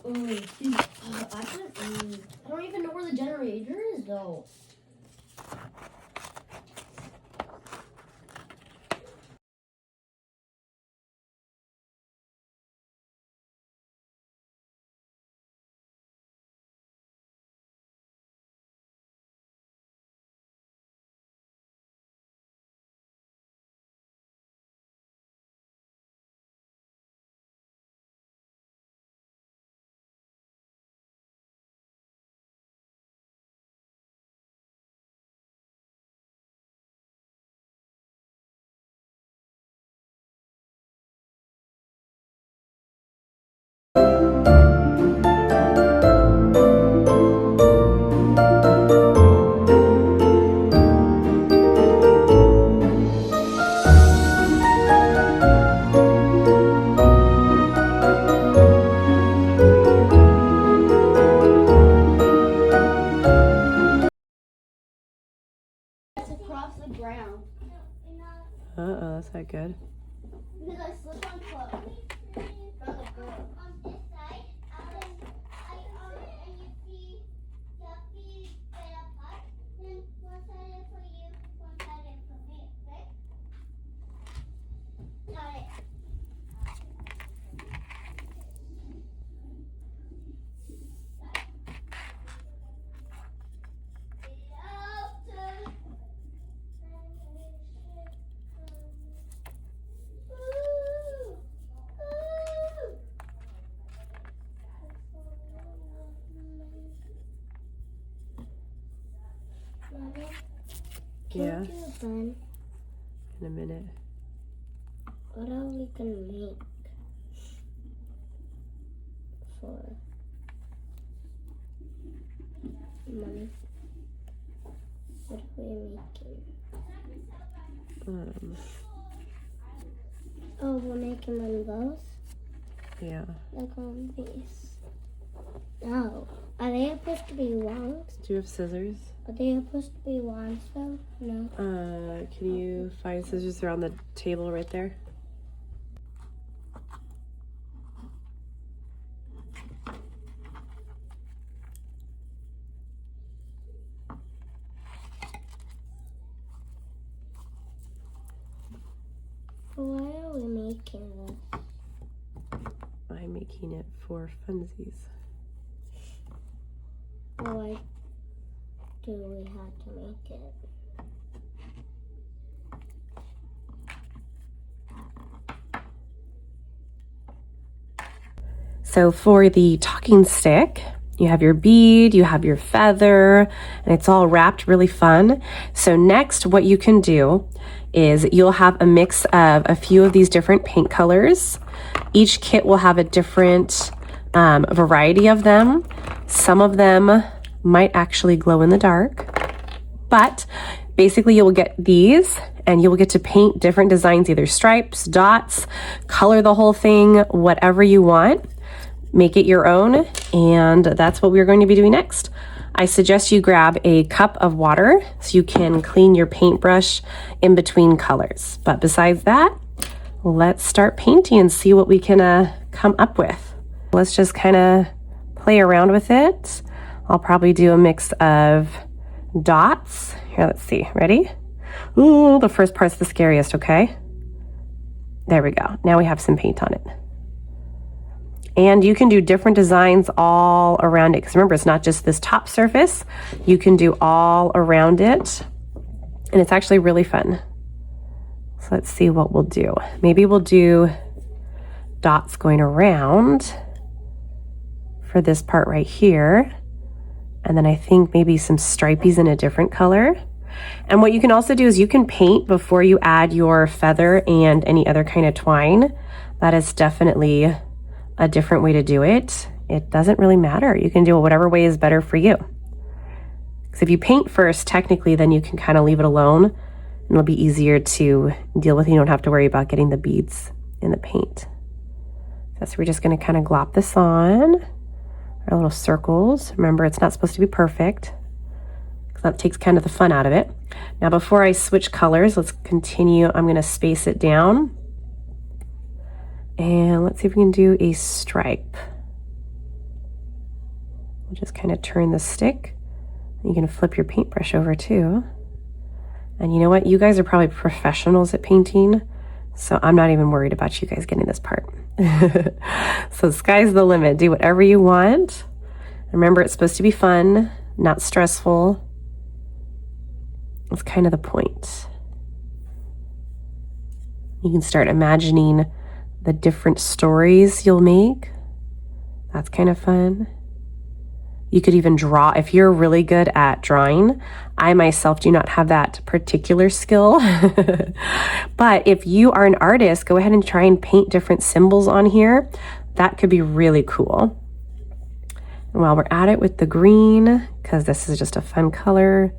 I don't even know where the generator is though. Across the ground. That's not good. Because I slipped on clothes. From the girl. On this side, and you see Duffy right apart. Then one side is for you, one side is for me, right? Got it. Yeah. Fun. In a minute. What are we gonna make for money? What are we making? Oh, we're making one of those? Yeah. Like on these. No. Are they supposed to be wands? Do you have scissors? Are they supposed to be wands though? No. Can you find scissors? They're on the table right there. Why are we making this? I'm making it for funsies. Why do we have to make it? So for the talking stick, you have your bead, you have your feather, and it's all wrapped really fun. So next, what you can do is you'll have a mix of a few of these different paint colors. Each kit will have a different variety of them. Some of them might actually glow in the dark, but basically you will get these and you will get to paint different designs, either stripes, dots, color the whole thing, whatever you want. Make it your own, and that's what we're going to be doing next. I suggest you grab a cup of water so you can clean your paintbrush in between colors. But besides that, let's start painting and see what we can come up with. Let's just kind of play around with it. I'll probably do a mix of dots. Here, let's see. Ready? Ooh, the first part's the scariest, okay? There we go. Now we have some paint on it. And you can do different designs all around it. Because remember, it's not just this top surface. You can do all around it. And it's actually really fun. So let's see what we'll do. Maybe we'll do dots going around for this part right here. And then I think maybe some stripies in a different color. And what you can also do is you can paint before you add your feather and any other kind of twine. That is definitely a different way to do it. It doesn't really matter. You can do it whatever way is better for you. Because if you paint first, technically, then you can kind of leave it alone and it'll be easier to deal with. You don't have to worry about getting the beads in the paint. So we're just going to kind of glop this on our little circles. Remember, it's not supposed to be perfect. That takes kind of the fun out of it. Now, before I switch colors, let's continue. I'm going to space it down. And let's see if we can do a stripe. We'll just kind of turn the stick. You can flip your paintbrush over too. And you know what? You guys are probably professionals at painting, so I'm not even worried about you guys getting this part. So sky's the limit. Do whatever you want. Remember, it's supposed to be fun, not stressful. That's kind of the point. You can start imagining the different stories you'll make. That's kind of fun. You could even draw. If you're really good at drawing, I myself do not have that particular skill. But if you are an artist, go ahead and try and paint different symbols on here. That could be really cool. And while we're at it with the green, because this is just a fun color,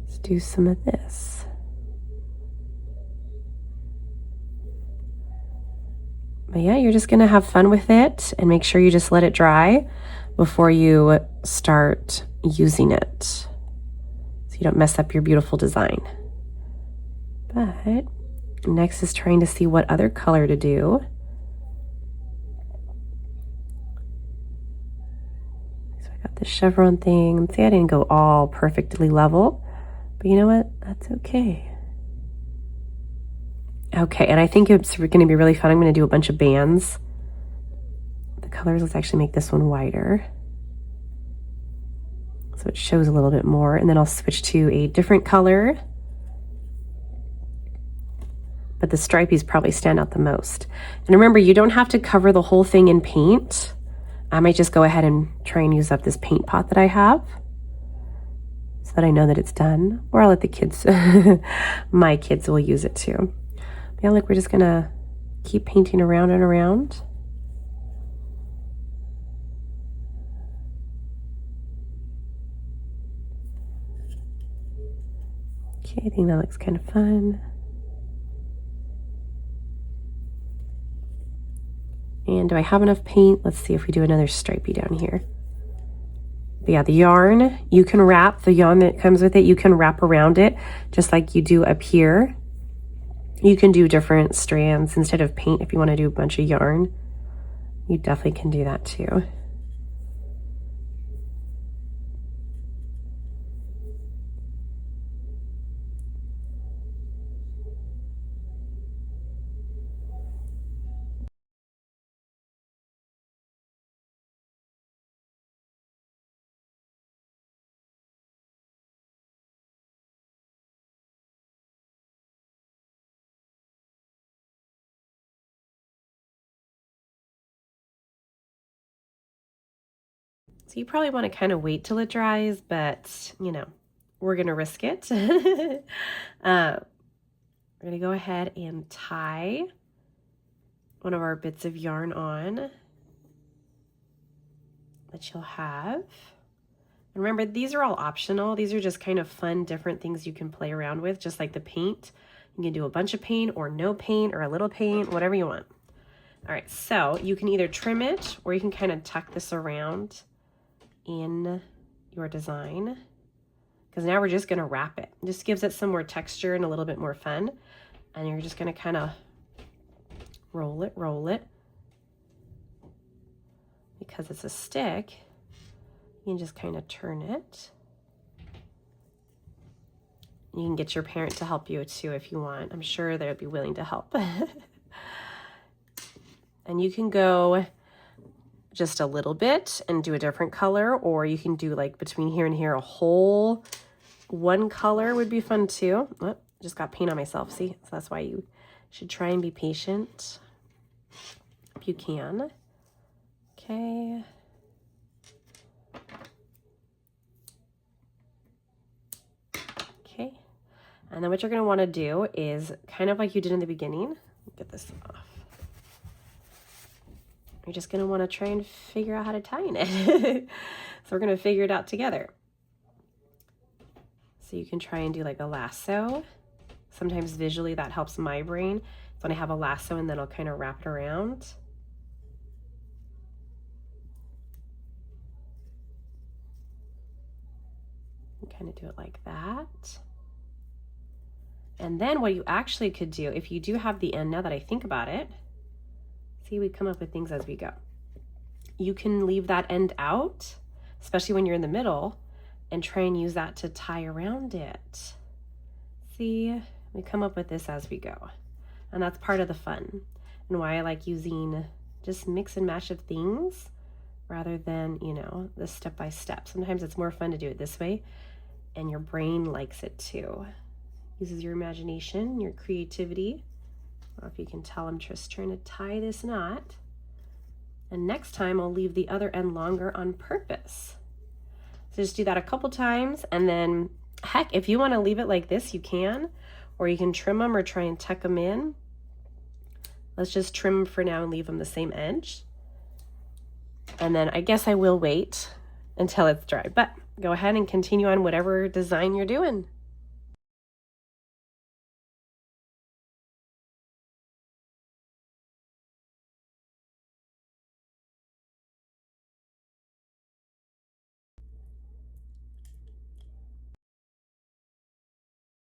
let's do some of this. But yeah, you're just gonna have fun with it and make sure you just let it dry before you start using it, so you don't mess up your beautiful design. But next is trying to see what other color to do. So I got this chevron thing. See, I didn't go all perfectly level, but you know what? That's okay. Okay, and I think it's going to be really fun. I'm going to do a bunch of bands. The colors, let's actually make this one wider, so it shows a little bit more. And then I'll switch to a different color. But the stripies probably stand out the most. And remember, you don't have to cover the whole thing in paint. I might just go ahead and try and use up this paint pot that I have, so that I know that it's done. Or I'll let the kids, my kids will use it too. But yeah, look, we're just gonna keep painting around and around. Okay, I think that looks kind of fun. And do I have enough paint? Let's see if we do another stripey down here. But yeah, the yarn, you can wrap the yarn that comes with it. You can wrap around it just like you do up here. You can do different strands instead of paint. If you want to do a bunch of yarn, you definitely can do that too. So you probably want to kind of wait till it dries, but you know, we're going to risk it. We're going to go ahead and tie one of our bits of yarn on that you'll have. And remember, these are all optional. These are just kind of fun, different things you can play around with, just like the paint. You can do a bunch of paint or no paint or a little paint, whatever you want. All right, so you can either trim it or you can kind of tuck this around in your design, because now we're just going to wrap it. It just gives it some more texture and a little bit more fun. And you're just going to kind of roll it. Because it's a stick, you can just kind of turn it. You can get your parent to help you too if you want. I'm sure they'd be willing to help. And you can go just a little bit and do a different color, or you can do like between here and here a whole one color would be fun too. Oh, just got paint on myself, see? So that's why you should try and be patient if you can. Okay. Okay. And then what you're going to want to do is kind of like you did in the beginning. Get this off. You're just going to want to try and figure out how to tie in it. So we're going to figure it out together. So you can try and do like a lasso. Sometimes visually that helps my brain. So when I have a lasso and then I'll kind of wrap it around. And kind of do it like that. And then what you actually could do, if you do have the end, now that I think about it, see, we come up with things as we go. You can leave that end out, especially when you're in the middle, and try and use that to tie around it. See, we come up with this as we go. And that's part of the fun and why I like using just mix and match of things rather than, you know, the step by step. Sometimes it's more fun to do it this way, and your brain likes it too. Uses your imagination, your creativity. I don't know if you can tell, I'm just trying to tie this knot. And next time I'll leave the other end longer on purpose. So just do that a couple times, and then heck, if you want to leave it like this, you can, or you can trim them or try and tuck them in. Let's just trim for now and leave them the same edge. And then I guess I will wait until it's dry, but go ahead and continue on whatever design you're doing.